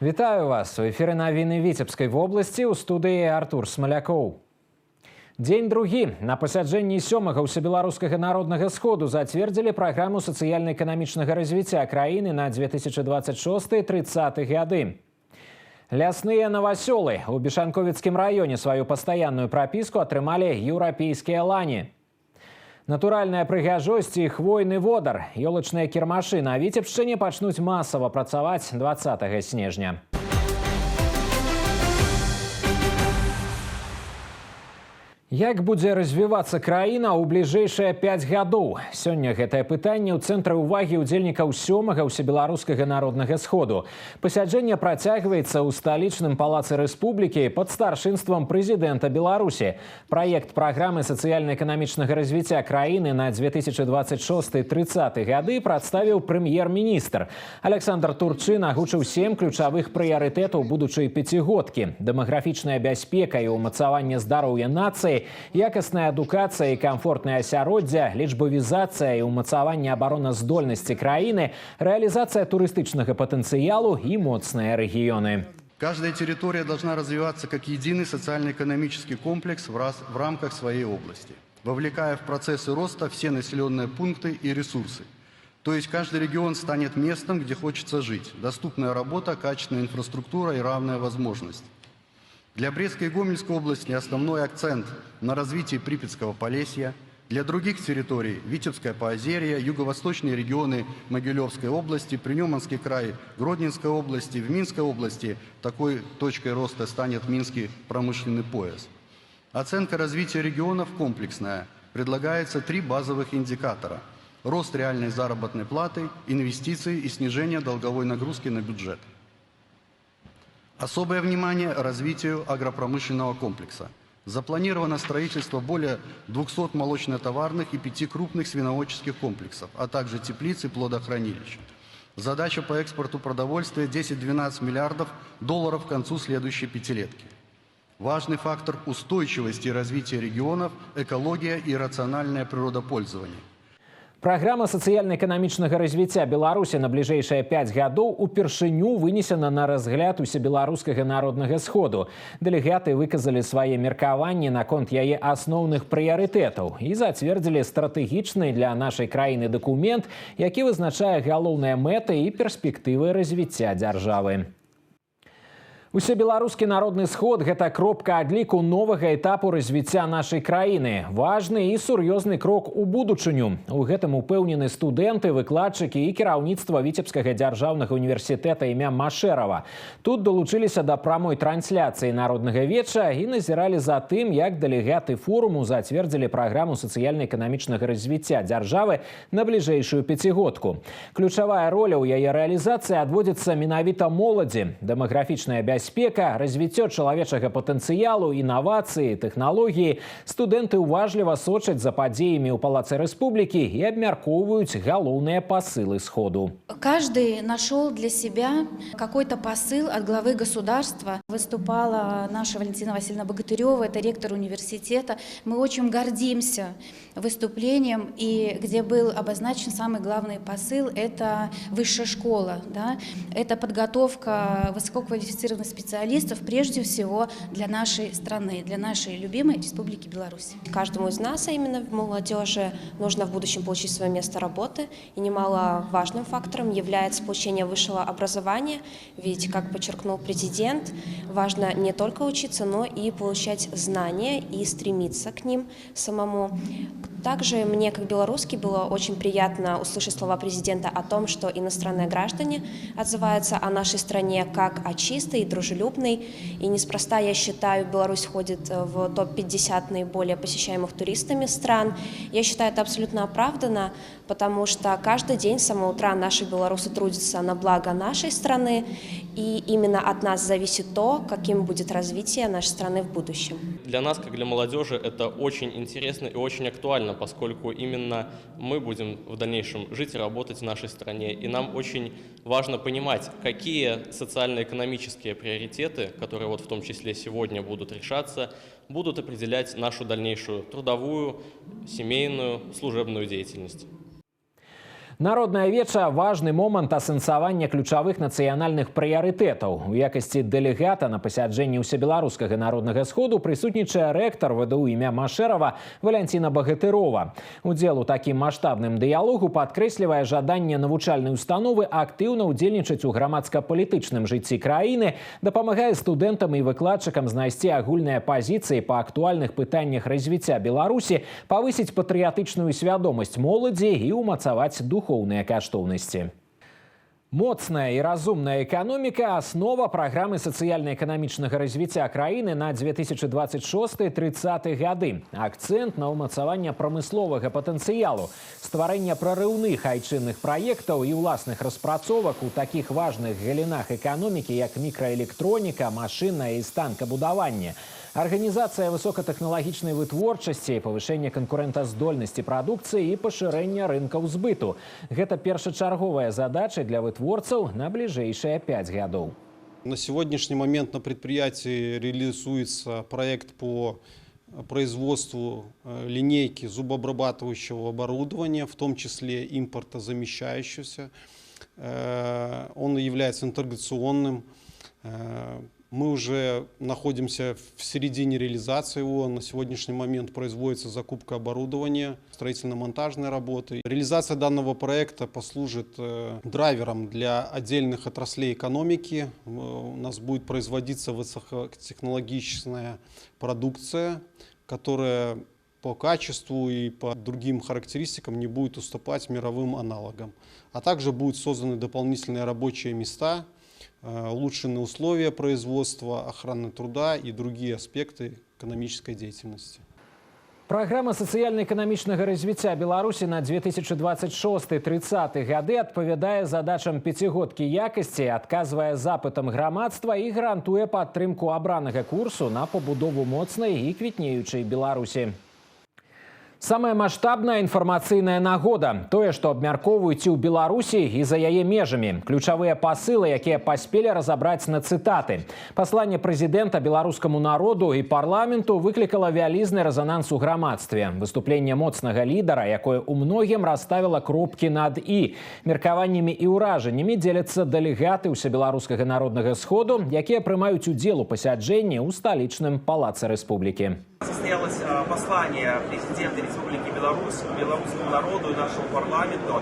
Вітаю вас. У эфіры навіны Віцебскай вобласці, у студыі Артур Смалякоў. Дзень другі. На пасяджэнні 7-га ўсебеларускага народнага сходу зацвердзілі праграму сацыяльна-эканамічнага развіцця краіны на 2026-30 гады. Лясныя навасёлы. У Бешанковіцкім раёне сваю пастаянную прапіску атрымалі еўрапейскія лані. Натуральная прыгажосць і хвойны водар. Ёлачныя кірмашы на Віцебшчыне пачнуць масава працаваць 20 снежня. Як будзе развівацца краіна ў бліжэйшыя 5 гадоў? Сёння гэтае пытанне ў цэнтры ўвагі ўдзельнікаў 7-га ўсебеларускага народнага сходу. Пасяджэнне працягваецца ў сталічным палацы рэспублікі пад старшынствам прэзідэнта Беларусі. Праект праграмы сацыяльна-эканамічнага развіцця краіны на 2026-30 гады прадставіў прэм'ер-міністр. Александр Турчин агучыў 7 ключавых прыярытэтаў будучай пяцігодкі. Дэмаграфічная бяспека і ўмацаванне здароўя нацыі, якасная адукацыя і камфортнае асяроддзе, лічбавізацыя і ўмацаванне абароназдольнасці краіны, рэалізацыя турыстычнага патэнцыялу і моцныя рэгіёны. Каждая территория должна развиваться как единый социально-экономический комплекс в рамках своей области, вовлекая в процессы роста все населенные пункты и ресурсы. То есть каждый регион станет местом, где хочется жить, доступная работа, качественная инфраструктура и равная возможность. Для Брестской и Гомельской области основной акцент на развитии Припятского Полесья, для других территорий – Витебское Поозерье, юго-восточные регионы Могилевской области, Приниманский край Гродненской области, в Минской области такой точкой роста станет Минский промышленный пояс. Оценка развития регионов комплексная. Предлагается 3 базовых индикатора – рост реальной заработной платы, инвестиции и снижение долговой нагрузки на бюджет. Особое внимание развитию агропромышленного комплекса. Запланировано строительство более 200 молочно-товарных и 5 крупных свиноводческих комплексов, а также теплиц и плодохранилищ. Задача по экспорту продовольствия 10-12 миллиардов долларов к концу следующей пятилетки. Важный фактор устойчивости и развития регионов – экология и рациональное природопользование. Праграма сацыяльна-эканамічнага развіцця Беларусі на бліжэйшыя 5 гадоў упершыню вынесена на разгляд усебеларускага народнага сходу. Дэлегаты выказалі свае меркаванні наконт яе асноўных прыярытэтаў і зацвердзілі стратэгічны для нашай краіны дакумент, які вызначае галоўныя мэты і перспектывы развіцця дзяржавы. Усебеларускі народны сход – гэта кропка адліку новага этапу развіцця нашай краіны. Важны і сур'ёзны крок у будучыню. У гэтым упэўнены студэнты, выкладчыкі і кіраўніцтва Віцебскага дзяржаўнага універсітэта імя Машэрава. Тут далучыліся да прамой трансляцыі народнага веча і назіралі за тым, як дэлегаты форуму зацвердзілі праграму сацыяльна-эканамічнага развіцця дзяржавы на бліжэйшую пяцігодку. Ключавая роля ў яе рэалізацыі адводзіцца менавіта моладзі. Дэмаграфічная бяспека, развіццё чалавечага патэнцыялу, інавацыі, тэхналогіі. Студэнты уважліва сочаць за падзеямі ў палацы рэспублікі і абмяркоўваюць галоўныя пасылы сходу. Каждый нашел для себя какой-то посыл от главы государства. Выступала наша Валентина Васильевна Богатырева, это ректор университета. Мы очень гордимся выступлением, и где был обозначен самый главный посыл – это высшая школа. Да? Это подготовка высококвалифицированных специалистов, прежде всего для нашей страны, для нашей любимой Республики Беларусь. Каждому из нас, а именно в молодежи, нужно в будущем получить свое место работы. И немаловажным фактором является получение высшего образования. Ведь, как подчеркнул президент, важно не только учиться, но и получать знания и стремиться к ним самому. Также мне, как белорусский, было очень приятно услышать слова президента о том, что иностранные граждане отзываются о нашей стране как о чистой и дружелюбной. И неспроста, я считаю, Беларусь входит в топ-50 наиболее посещаемых туристами стран. Я считаю, это абсолютно оправданно, потому что каждый день с самого утра наши белорусы трудятся на благо нашей страны. И именно от нас зависит то, каким будет развитие нашей страны в будущем. Для нас, как для молодежи, это очень интересно и очень актуально, поскольку именно мы будем в дальнейшем жить и работать в нашей стране. И нам очень важно понимать, какие социально-экономические приоритеты, которые вот в том числе сегодня будут решаться, будут определять нашу дальнейшую трудовую, семейную, служебную деятельность. Народная веча – важны момант асэнсавання ключавых нацыянальных прыярытэтаў. У якасці дэлегата на пасяджэнні ўсебеларускага народнага сходу прысутнічае рэктар ВДУ імя Машэрава Валянціна Багатырова. Удзел у такім маштабным дыялогу падкрэслівае жаданне навучальнай установы актыўна ўдзельнічаць у грамадска-палітычным жыцці краіны, дапамагае студэнтам і выкладчыкам знайсці агульныя пазіцыі па актуальных пытаннях развіцця Беларусі, павысіць патрыятычную свядомасць моладзі і ўмацаваць духоўныя каштоўнасці. Моцная і разумная эканоміка – основа праграмы сацыяльна-эканамічнага развіцця краіны на 2026-30 гады. Акцэнт на ўмацаванне прамысловага патэнцыялу, стварэнне прарыўных айчынных праектаў і ўласных распрацовак у такіх важных галінах эканомікі, як мікраэлектроніка, машыннае і станкабудаванне. Арганізацыя высокатэхналагічнай вытворчасці, павышэнне канкурэнтаздольнасці прадукцыі і пашырэння рынкаў збыту. Гэта першачарговая задача для вытворцаў на бліжэйшыя 5 гадоў. На сегодняшний момент на предприятии реализуется проект по производству линейки зубообрабатывающего оборудования, в том числе импортозамещающегося. Он является интеграционным. Мы уже находимся в середине реализации его. На сегодняшний момент производится закупка оборудования, строительно-монтажные работы. Реализация данного проекта послужит драйвером для отдельных отраслей экономики. У нас будет производиться высокотехнологичная продукция, которая по качеству и по другим характеристикам не будет уступать мировым аналогам. А также будут созданы дополнительные рабочие места, улучшены условия производства, охраны труда и другие аспекты экономической деятельности. Праграма сацыяльна-эканамічнага развіцця Беларусі на 2026-30 гады адпавядае задачам пяцігодкі якасці, адказвае запытам грамадства і гарантуе падтрымку абранага курсу на пабудову моцнай і квітнеючай Беларусі. Самая маштабная інфармацыйная нагода – тое, што абмяркоўваюць і ў Беларусі і за яе межамі. Ключавыя пасылы, якія паспелі разабраць на цытаты. Пасланне прэзідэнта беларускаму народу і парламенту выклікала вялізны рэзананс у грамадстве. Выступленне моцнага лідара, якое ў многім расставіла кропкі над «і». Меркаваннямі і ўражаннямі дзеляцца дэлегаты ўсебеларускага народнага сходу, якія прымаюць удзел у пасяджэнні ў сталічным палацы рэспублікі. Состоялось послание президента Республики Беларусь, белорусскому народу и нашему парламенту,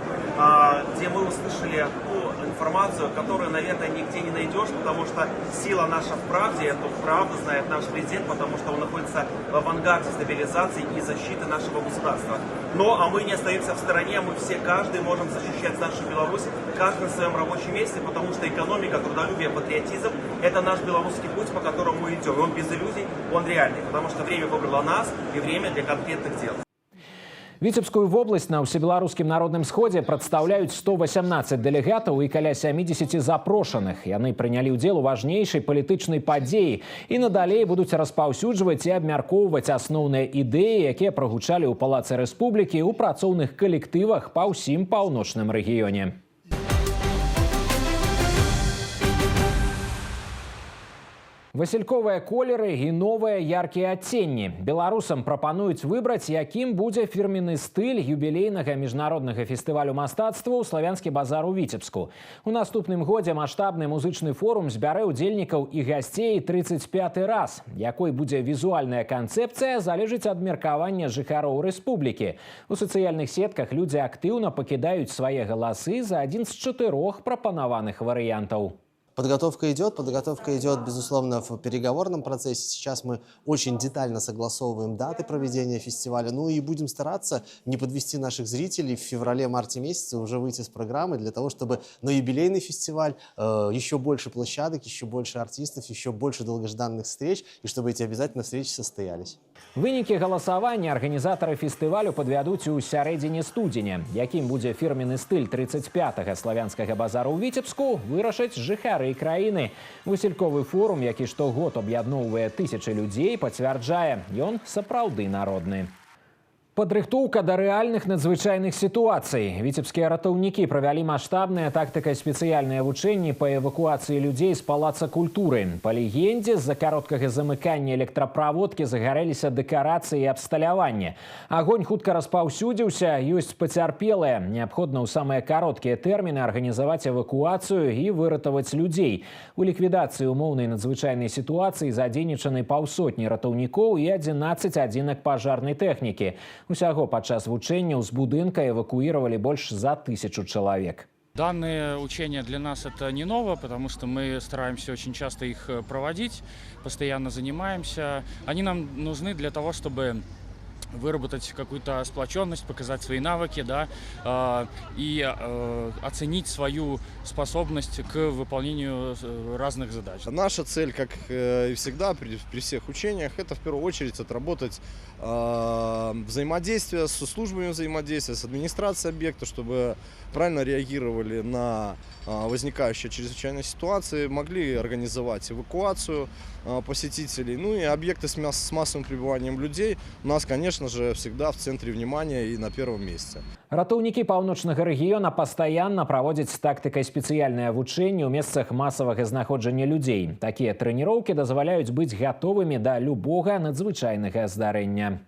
где мы услышали ту информацию, которую, наверное, нигде не найдешь, потому что сила наша в правде, эту правду знает наш президент, потому что он находится в авангарде стабилизации и защиты нашего государства. А мы не остаемся в стороне, мы все, каждый можем защищать нашу Беларусь, каждый на своем рабочем месте, потому что экономика, трудолюбие, патриотизм – это наш белорусский путь, по которому мы идем. И он без иллюзий, он реальный, потому что время выбрало нас и время для конкретных дел. Віцебскую вобласць на ўсебеларускім народным сходзе прадстаўляюць 118 дэлегатаў і каля 70 запрошаных. Яны прынялі ўдзел у важнейшай палітычнай падзеі і надалей будуць распаўсюджваць і абмяркоўваць асноўныя ідэі, якія прагучалі ў палацы рэспублікі ў працоўных калектывах па ўсім паўночным рэгіёне. Васильковыя колеры і новыя яркія адценні. Беларусам прапануюць выбраць, якім будзе фірменны стыль юбілейнага міжнароднага фестывалю мастацтва ў Славянскі базар у Віцебску. У наступным годзе маштабны музычны форум збярэ ўдзельнікаў і гасцей 35-й раз. Якой будзе візуальная канцэпцыя, залежыць ад меркавання жыхароў рэспублікі. У сацыяльных сетках людзі актыўна пакідаюць свае галасы за адзін з 4 прапанаваных варыянтаў. Подготовка идет, безусловно, в переговорном процессе. Сейчас мы очень детально согласовываем даты проведения фестиваля. Ну и будем стараться не подвести наших зрителей в феврале-марте месяце уже выйти с программой для того, чтобы на юбилейный фестиваль еще больше площадок, еще больше артистов, еще больше долгожданных встреч, и чтобы эти обязательно встречи состоялись. Вынікі галасавання арганізатары фестывалю падвядуць у сярэдзіне студзеня. Якім будзе фірменны стыль 35-га славянскага базару ў Віцебску, вырашаць жыхары краіны. Васильковы форум, які штогод аб'ядноўвае тысячы людзей, пацвярджае, ён сапраўды народны. Падрыхтоўка да рэальных надзвычайных сітуацый. Віцебскія ратаўнікі правялі маштабныя тактыка-спецыяльныя вучэнні па эвакуацыі людзей з палаца культуры. Па легендзе, з-за кароткага замыкання электраправодкі загарэліся дэкарацыі і абсталяванне. Агонь хутка распаўсюдзіўся, ёсць пацярпелыя. Неабходна ў самыя кароткія тэрміны арганізаваць эвакуацыю і выратаваць людзей. У ліквідацыі умоўнай надзвычайнай сітуацыі задзейнічаны паўсотні ратаўнікоў і 11 адзінак пажарнай тэхнікі. Усяго падчас вучэнняў з будынка эвакуировали больше за 1000 человек. Данные учения для нас это не ново, потому что мы стараемся очень часто их проводить, постоянно занимаемся. Они нам нужны для того, чтобы выработать какую-то сплоченность, показать свои навыки, да, и оценить свою способность к выполнению разных задач. Наша цель, как и всегда при всех учениях, это в первую очередь отработать взаимодействие с службами взаимодействия, с администрацией объекта, чтобы правильно реагировали на возникающие чрезвычайные ситуации, могли организовать эвакуацию посетителей, ну и объекты с массовым пребыванием людей у нас, конечно же, всегда в центре внимания и на первом месте. Ратаўнікі паўночнага рэгіёна пастаянна праводзяць тактыкай спецыяльнае вучэнне ў месцах масавага знаходжання людзей. Такія трэніроўкі дазваляюць быць гатовымі да любога надзвычайнага здарэння.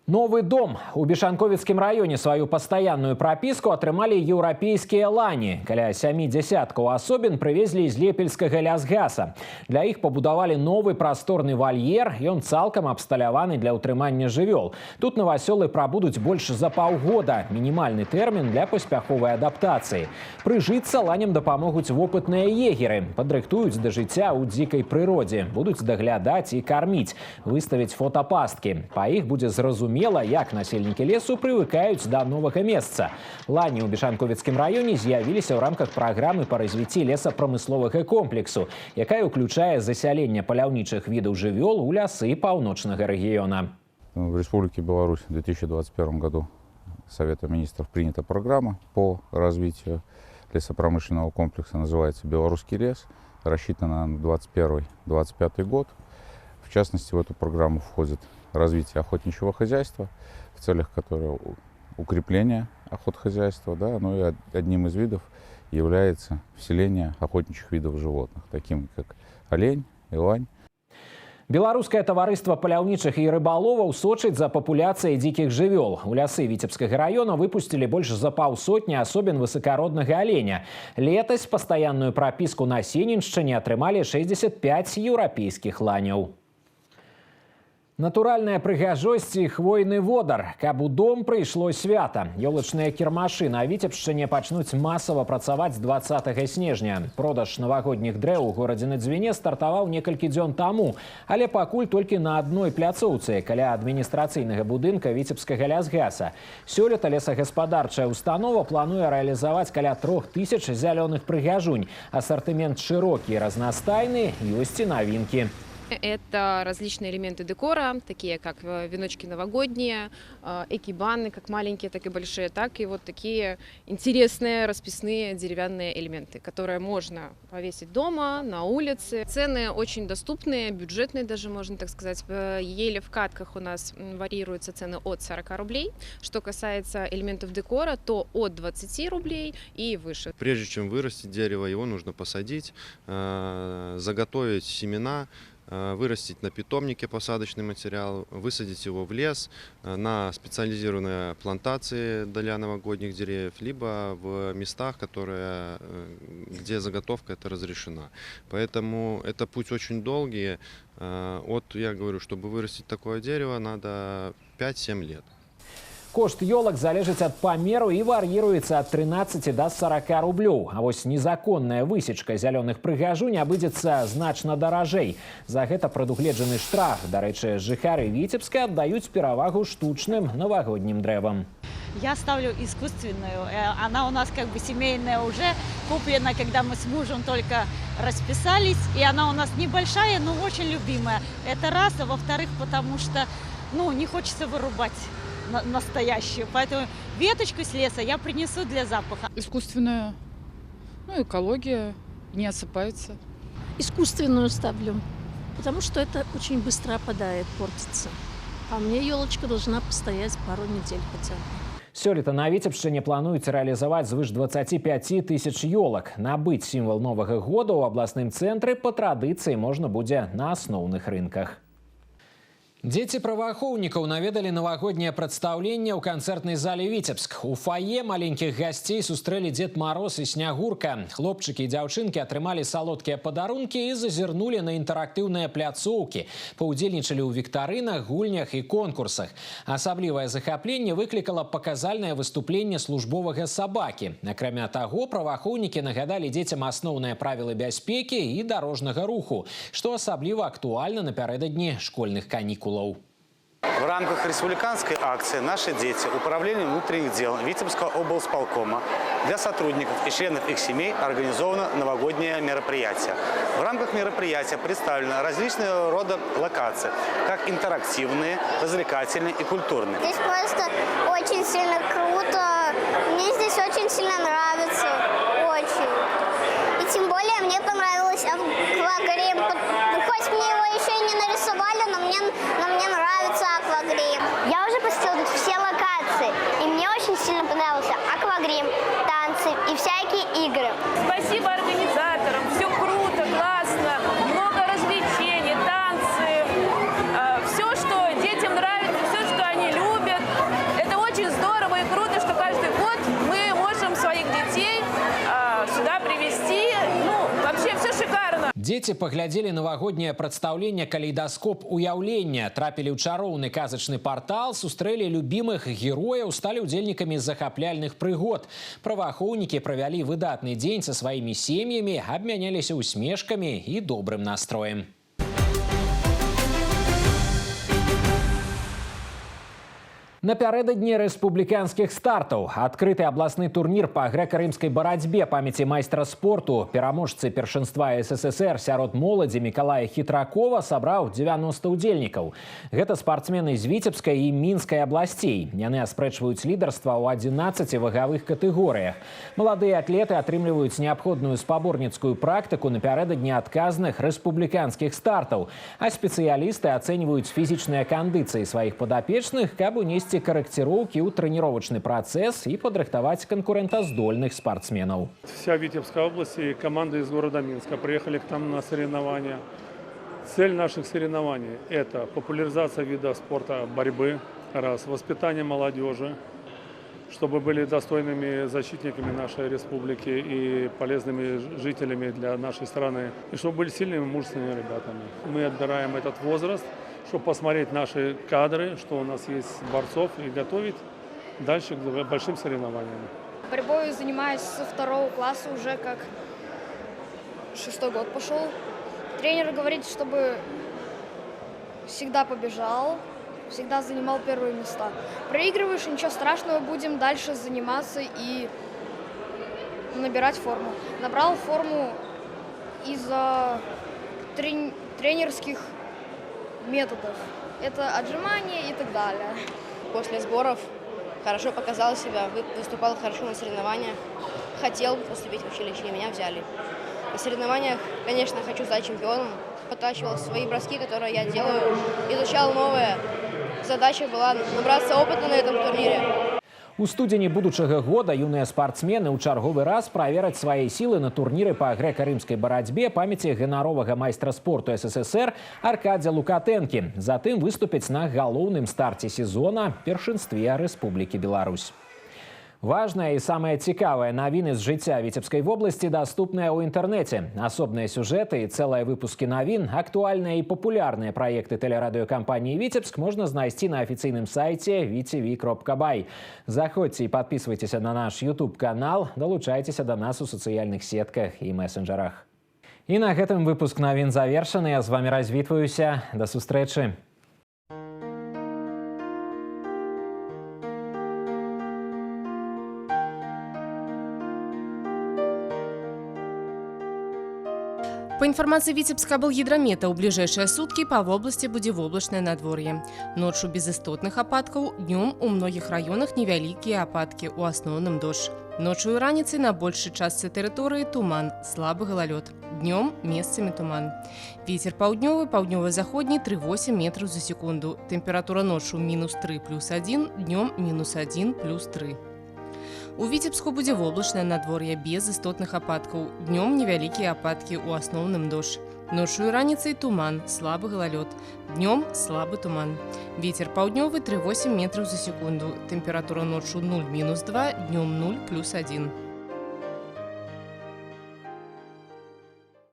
Новый дом. У Бешанковіцкім раёне сваю пастаянную прапіску атрымалі еўрапейскія лані. Каля 70 асобін прывезлі з лепельскага лясгаса. Для іх пабудавалі новы прасторны вальер, ён цалкам абсталяваны для ўтрымання жывёл. Тут навасёлы прабудуць больш за паўгода. Мінімальны тэрмін для паспяховай адаптацыі. Прыжыцца ланям дапамогуць вопытныя егеры. Падрыхтуюць да жыцця ў дзікай прыродзе. Будуць даглядаць і карміць. Выставяць фотапасткі. Па іх будзе зразумела, як насельнікі лесу прывыкаюць да новага месца. Лані ў Бешанковіцкім раёне з'явіліся ў рамках праграмы па развіцці лесапрамысловага комплексу, якая ўключае засяленне паляўнічых відаў жывёл у лясы паўночнага рэгіёна. В Республике Беларусь в 2021 году Советом министров принята программа по развитию лесопромышленного комплекса, называется «Белорусский лес», рассчитана на 2021-2025 год. В частности, в эту программу входит развитие охотничьего хозяйства, в целях которого укрепление охотхозяйства, да, но и одним из видов является вселение охотничьих видов животных, таким как олень, елань. Беларускае таварыства паляўнічых і рыбаловаў сочыць за папуляцыяй дзікіх жывёл. У лясы Віцебскага раёна выпусцілі больш за паўсотні асобін высакароднага аленя. Летась пастаянную прапіску на Сеніншчыне атрымалі 65 еўрапейскіх ланяў. Натуральная прыгажосць і хвойны водар. Каб у дом прыйшло свята. Ёлачныя кірмашы на Віцебшчыне пачнуць масава працаваць 20 снежня. Продаж навагодніх дрэў у горадзе Надзвіне стартаваў некалькі дзён таму, але пакуль толькі на адной пляцоўцы каля адміністрацыйнага будынка Віцебскага лясгаса. Сёлета лесагаспадарчая установа плануе рэалізаваць каля 3000 зялёных прыгажунь. Асартымент шырокі і разнастайны, ёсць і навінкі. Это различные элементы декора, такие как веночки новогодние, экибаны, как маленькие, так и большие, так и вот такие интересные расписные деревянные элементы, которые можно повесить дома, на улице. Цены очень доступные, бюджетные даже, можно так сказать. Еле в катках у нас варьируются цены от 40 рублей. Что касается элементов декора, то от 20 рублей и выше. Прежде чем вырастить дерево, его нужно посадить, заготовить семена, вырастить на питомнике посадочный материал, высадить его в лес, на специализированные плантации для новогодних деревьев, либо в местах, где заготовка это разрешена. Поэтому это путь очень долгий. Я говорю, чтобы вырастить такое дерево, надо 5-7 лет. Кошт ёлак залежыць ад памеру і вар'іруецца ад 13 до 40 рублёў. А вось незаконная высечка зялёных прыгажунь абыдзецца значна даражэй. За гэта прадугледжаны штраф. Дарэчы, жыхары Віцебска аддаюць перавагу штучным навагоднім дрэвам. Я ставлю искусственную. Она у нас как бы семейная уже, куплена, когда мы с мужем только расписались. И она у нас небольшая, но очень любимая. Это раз. А во-вторых, потому что не хочется вырубать настоящую. Поэтому веточку с леса я принесу для запаха. Искусственную. Экология. Не осыпается. Искусственную ставлю. Потому что это очень быстро опадает, портится. А мне елочка должна постоять пару недель хотя бы. Сёлета на Віцебшчыне плануюць рэалізаваць звыш 25 тысяч ёлак. Набыць сімвал Новага года ў абласным цэнтры па традыцыі можна будзе на асноўных рынках. Дзеці праваахоўнікаў наведалі навагодняе прадстаўленне ў канцэртнай зале Віцебск. У фае маленькіх гасцей сустрэлі Дзед Мароз і Снягурка. Хлопчыкі і дзяўчынкі атрымалі салодкія падарункі і зазірнулі на інтэрактыўныя пляцоўкі. Паўдзельнічалі ў віктарынах, гульнях і конкурсах. Асаблівае захапленне выклікала паказальнае выступленне службовага сабакі. Акрамя таго, праваахоўнікі нагадалі дзецям асноўныя правілы бяспекі і дарожнага руху, што асабліва актуальна напярэдадні школьных канікул. В рамках республиканской акции «Наши дети» Управлением внутренних дел Витебского облсполкома для сотрудников и членов их семей организовано новогоднее мероприятие. В рамках мероприятия представлены различные рода локации, как интерактивные, развлекательные и культурные. Здесь просто очень сильно круто. Мне здесь очень сильно нравится. Очень. И тем более мне понравилось аквагрим. Хоть мне его еще и не нарисовали, но мне нравится аквагрим. Я уже посетила тут все локации, и мне очень сильно понравился аквагрим, танцы и всякие игры. Спасибо организаторам, все круто, классно, много развлечений, танцы, все, что детям нравится, все, что они любят. Это очень здорово и круто, что каждый год мы можем своих детей сюда привезти. Ну, вообще все шикарно. Дзеці паглядзелі навагодняе прадстаўленне «Калейдаскоп уяўлення», трапілі ў чароўны казачны партал, сустрэлі любімых герояў, сталі ўдзельнікамі захапляльных прыгод. Праваахоўнікі правялі выдатны дзень са сваімі сем'ямі, абмяняліся усмешкамі і добрым настроем. Напярэдадні рэспубліканскіх стартаў адкрыты абласны турнір па грэка-рымскай барацьбе памяці майстра спорту, пераможцы першынства СССР сярод моладзі Мікалая Хітракова сабраў 90 удзельнікаў. Гэта спартсмены з Віцебскай і Мінскай абласцей. Яны аспрэчваюць лідарства ў 11 вагавых катэгорыях. Маладыя атлеты атрымліваюць неабходную спаборніцкую практыку напярэдадні адказных рэспубліканскіх стартаў, а спецыялісты ацэньваюць фізічныя кандыцыі сваіх падапечных, каб унесці корректировки у тренировочный процесс и подрыхтовать конкурентоздольных спортсменов. Вся Витебская область и команды из города Минска приехали к нам на соревнования. Цель наших соревнований – это популяризация вида спорта борьбы, раз, воспитание молодежи, чтобы были достойными защитниками нашей республики и полезными жителями для нашей страны, и чтобы были сильными, мужественными ребятами. Мы отбираем этот возраст, чтобы посмотреть наши кадры, что у нас есть борцов, и готовить дальше к большим соревнованиям. Борьбой занимаюсь со 2 класса, уже как 6-й год пошел. Тренер говорит, чтобы всегда побежал, всегда занимал первые места. Проигрываешь, ничего страшного, будем дальше заниматься и набирать форму. Набрал форму из-за тренерских методов. Это отжимания и так далее. После сборов хорошо показал себя, выступал хорошо на соревнованиях. Хотел поступить в училище, и меня взяли. На соревнованиях, конечно, хочу стать чемпионом. Подтачивал свои броски, которые я делаю, изучал новое. Задача была набраться опыта на этом турнире. У студзені будучага года юныя спартсмены ў чарговы раз правераць свае сілы на турніры па грэка-рымскай барацьбе памяці ганаровага майстра спорту СССР Аркадзя Лукатэнкі. Затым выступяць на галоўным старце сезона першынстве Рэспублікі Беларусь. Важная и самая цікавая навіны з жыцця Віцебскай вобласці даступныя ў інтэрнэце. Асобныя сюжэты і цэлыя выпускі навін, актуальныя і папулярныя праекты тэлерадыёкампаніі «Віцебск» можна знайсці на афіцыйным сайце vtv.by. Заходзьце і падпісвайцеся на наш YouTube-канал, далучайцеся да нас у сацыяльных сетках і месенджерах. І на гэтым выпуск навін завершаны. Я з вамі развітваюся. Да сустрэчы. По информации Витебска облгидромета, у ближайшие сутки по области будет облачное надворье. Ночью без істотных опадков, днем у многих районах невеликие опадки, у основном дождь. Ночью и раніцей на большей части территории туман, слабый гололед. Днем месцамі туман. Вецер паўднёвы, паўднёва-заходні 3,8 метров за секунду. Температура ночью -3 + 1, днем -1 + 3. У Віцебску будзе воблачнае надвор'е без істотных ападкаў. Днём невялікія ападкі, у асноўным дождж. Ночью і раніцай туман, слабы галалёд. Днём слабы туман. Вецер паўднёвы 3,8 метров за секунду. Температура ночью 0 - 2, днём 0 + 1.